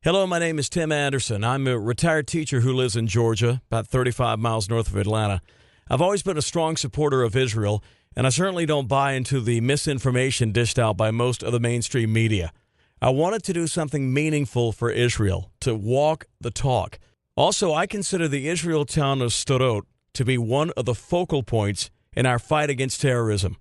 Hello, my name is Tim Anderson. I'm a retired teacher who lives in Georgia, about 35 miles north of Atlanta. I've always been a strong supporter of Israel, and I certainly don't buy into the misinformation dished out by most of the mainstream media. I wanted to do something meaningful for Israel, to walk the talk. Also, I consider the Israel town of Sderot to be one of the focal points in our fight against terrorism.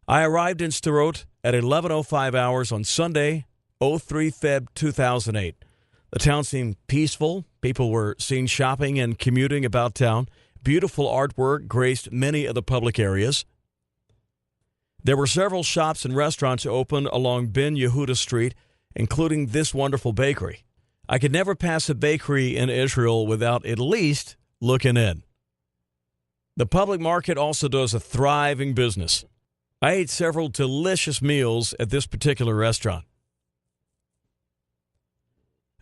I arrived in Sderot at 11:05 hours on Sunday, 03 Feb 2008. The town seemed peaceful. People were seen shopping and commuting about town. Beautiful artwork graced many of the public areas. There were several shops and restaurants open along Ben Yehuda Street, including this wonderful bakery. I could never pass a bakery in Israel without at least looking in. The public market also does a thriving business. I ate several delicious meals at this particular restaurant.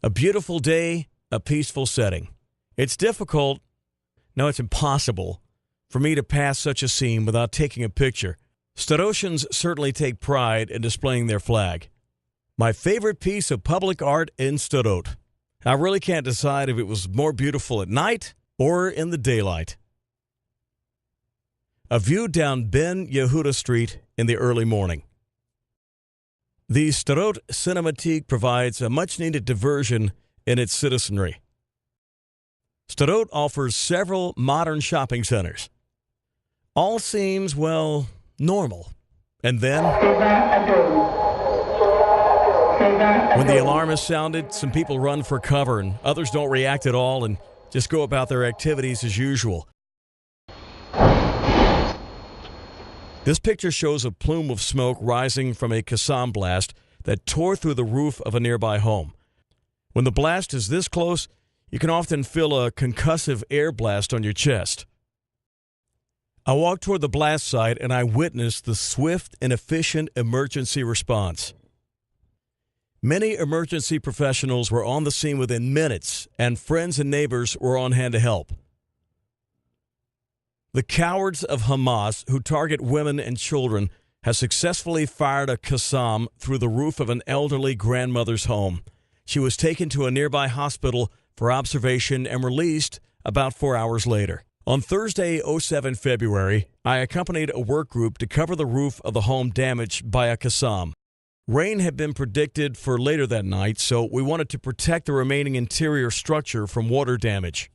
A beautiful day, a peaceful setting. It's difficult, no, it's impossible, for me to pass such a scene without taking a picture. Sderotians certainly take pride in displaying their flag. My favorite piece of public art in Sderot. I really can't decide if it was more beautiful at night or in the daylight. A view down Ben Yehuda Street in the early morning. The Sderot Cinematique provides a much-needed diversion in its citizenry. Sderot offers several modern shopping centers. All seems, well, normal. And then, when the alarm is sounded, some people run for cover and others don't react at all and just go about their activities as usual. This picture shows a plume of smoke rising from a Kassam blast that tore through the roof of a nearby home. When the blast is this close, you can often feel a concussive air blast on your chest. I walked toward the blast site and I witnessed the swift and efficient emergency response. Many emergency professionals were on the scene within minutes, and friends and neighbors were on hand to help. The cowards of Hamas, who target women and children, have successfully fired a Kassam through the roof of an elderly grandmother's home. She was taken to a nearby hospital for observation and released about 4 hours later. On Thursday, 07 February, I accompanied a work group to cover the roof of the home damaged by a Kassam. Rain had been predicted for later that night, so we wanted to protect the remaining interior structure from water damage.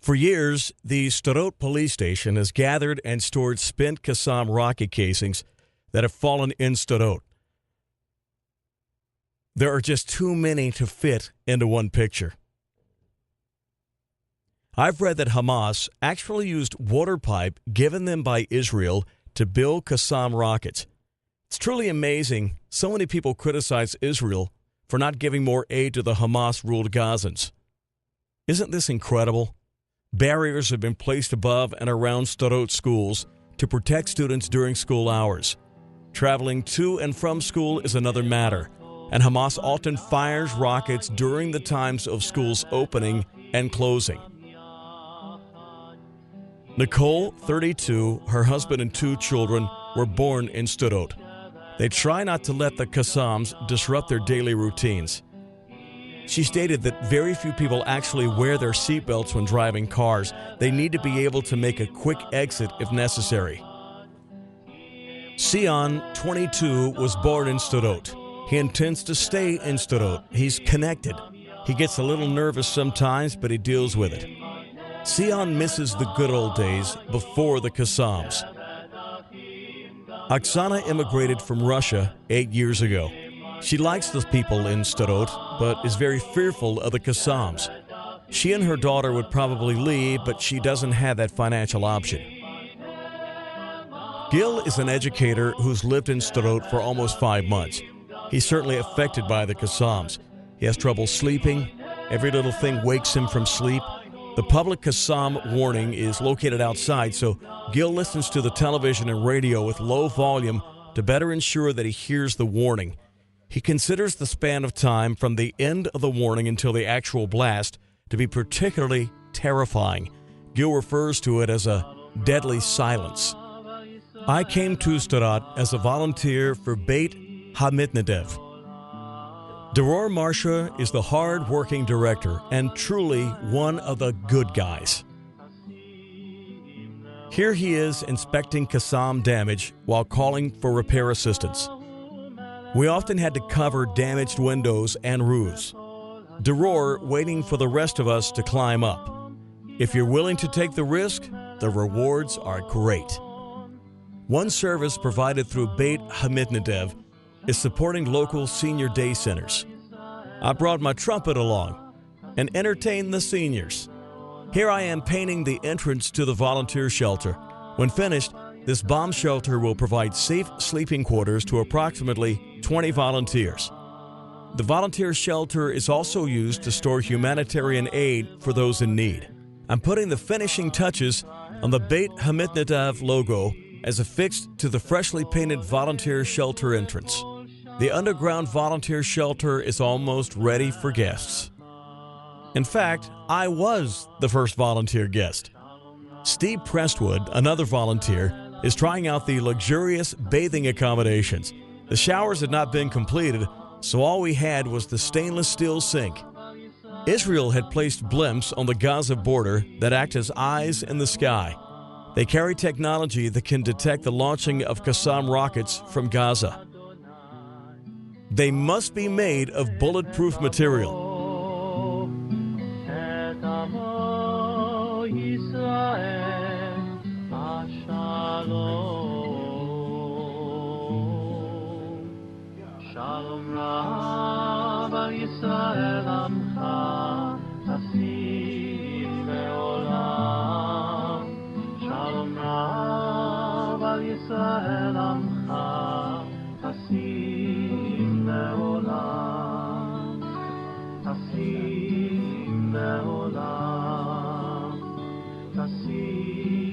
For years, the Sderot police station has gathered and stored spent Kassam rocket casings that have fallen in Sderot. There are just too many to fit into one picture. I've read that Hamas actually used water pipe given them by Israel to build Kassam rockets. It's truly amazing so many people criticize Israel for not giving more aid to the Hamas-ruled Gazans. Isn't this incredible? Barriers have been placed above and around Sderot schools to protect students during school hours. Traveling to and from school is another matter, and Hamas often fires rockets during the times of schools opening and closing. Nicole, 32, her husband and 2 children were born in Sderot. They try not to let the Kassams disrupt their daily routines. She stated that very few people actually wear their seatbelts when driving cars. They need to be able to make a quick exit if necessary. Sion, 22, was born in Sderot. He intends to stay in Sderot. He's connected. He gets a little nervous sometimes, but he deals with it. Sion misses the good old days before the Kassams. Oksana immigrated from Russia 8 years ago. She likes the people in Sderot, but is very fearful of the Kassams. She and her daughter would probably leave, but she doesn't have that financial option. Gil is an educator who's lived in Sderot for almost 5 months. He's certainly affected by the Kassams. He has trouble sleeping. Every little thing wakes him from sleep. The public Kassam warning is located outside, so Gil listens to the television and radio with low volume to better ensure that he hears the warning. He considers the span of time from the end of the warning until the actual blast to be particularly terrifying. Gil refers to it as a deadly silence. I came to Sderot as a volunteer for Beit HaMitnadev. Dror Marsha is the hard-working director and truly one of the good guys. Here he is inspecting Kassam damage while calling for repair assistance. We often had to cover damaged windows and roofs. Dror waiting for the rest of us to climb up. If you're willing to take the risk, the rewards are great. One service provided through Beit HaMitnadev is supporting local senior day centers. I brought my trumpet along and entertained the seniors. Here I am painting the entrance to the volunteer shelter. When finished, this bomb shelter will provide safe sleeping quarters to approximately 20 volunteers. The volunteer shelter is also used to store humanitarian aid for those in need. I'm putting the finishing touches on the Beit HaMitnadev logo as affixed to the freshly painted volunteer shelter entrance. The underground volunteer shelter is almost ready for guests. In fact, I was the first volunteer guest. Steve Prestwood, another volunteer, is trying out the luxurious bathing accommodations. The showers had not been completed, so all we had was the stainless steel sink. Israel had placed blimps on the Gaza border that act as eyes in the sky. They carry technology that can detect the launching of Kassam rockets from Gaza. They must be made of bulletproof material. Kasim